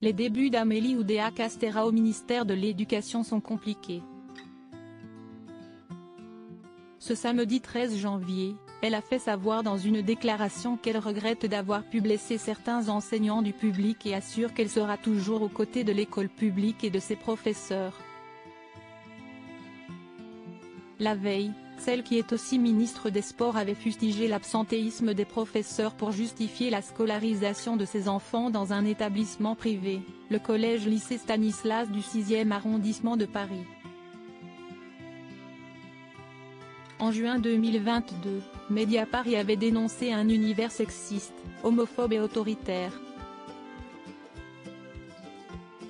Les débuts d'Amélie Oudéa Castéra au ministère de l'Éducation sont compliqués. Ce samedi 13 janvier, elle a fait savoir dans une déclaration qu'elle regrette d'avoir pu blesser certains enseignants du public et assure qu'elle sera toujours aux côtés de l'école publique et de ses professeurs. La veille, celle qui est aussi ministre des Sports avait fustigé l'absentéisme des professeurs pour justifier la scolarisation de ses enfants dans un établissement privé, le collège-lycée Stanislas du 6e arrondissement de Paris. En juin 2022, Mediapart y avait dénoncé un univers sexiste, homophobe et autoritaire.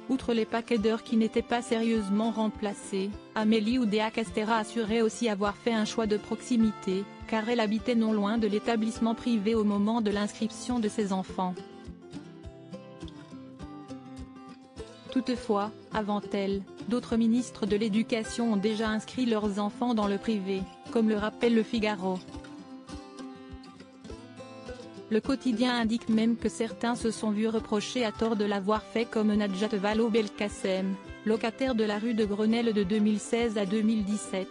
Outre les paquets d'heures qui n'étaient pas sérieusement remplacés, Amélie Oudéa Castéra assurait aussi avoir fait un choix de proximité, car elle habitait non loin de l'établissement privé au moment de l'inscription de ses enfants. Toutefois, avant elle, d'autres ministres de l'Éducation ont déjà inscrit leurs enfants dans le privé, comme le rappelle Le Figaro. Le quotidien indique même que certains se sont vus reprocher à tort de l'avoir fait comme Najat Vallaud-Belkacem, locataire de la rue de Grenelle de 2016 à 2017.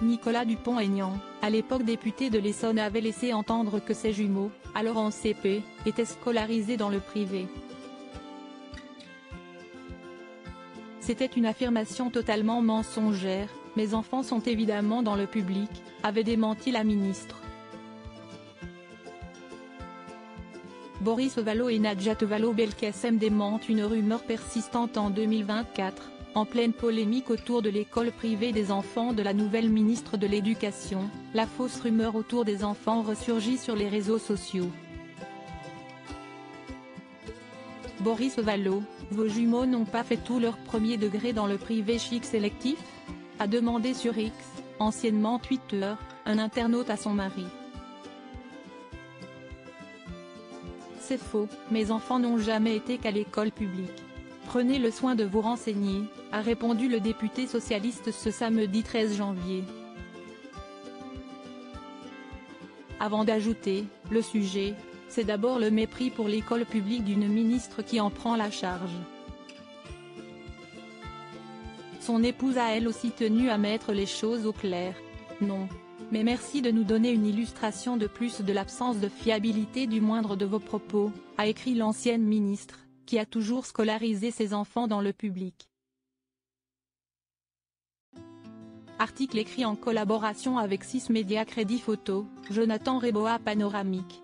Nicolas Dupont-Aignan, à l'époque député de l'Essonne, avait laissé entendre que ses jumeaux, alors en CP, étaient scolarisés dans le privé. C'était une affirmation totalement mensongère. Mes enfants sont évidemment dans le public, avait démenti la ministre. Boris Vallaud et Najat Vallaud-Belkacem démentent une rumeur persistante en 2024, en pleine polémique autour de l'école privée des enfants de la nouvelle ministre de l'Éducation. La fausse rumeur autour des enfants ressurgit sur les réseaux sociaux. Boris Vallaud, vos jumeaux n'ont pas fait tout leur premier degré dans le privé chic sélectif ? A demandé sur X, anciennement Twitter, un internaute à son mari. C'est faux, mes enfants n'ont jamais été qu'à l'école publique. Prenez le soin de vous renseigner, a répondu le député socialiste ce samedi 13 janvier. Avant d'ajouter, le sujet, c'est d'abord le mépris pour l'école publique d'une ministre qui en prend la charge. Son épouse a elle aussi tenu à mettre les choses au clair. Non. Mais merci de nous donner une illustration de plus de l'absence de fiabilité du moindre de vos propos, a écrit l'ancienne ministre, qui a toujours scolarisé ses enfants dans le public. Article écrit en collaboration avec 6 médias Crédit Photo, Jonathan Reboa Panoramique.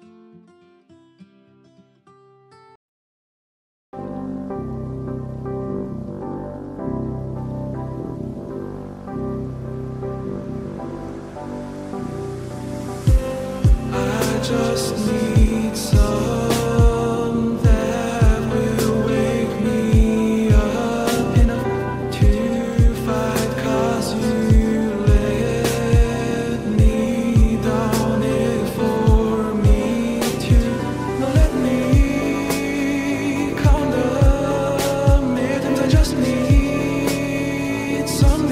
Just need some that will wake me up enough to fight, 'cause you let me down it for me to not let me count the millions. I just need some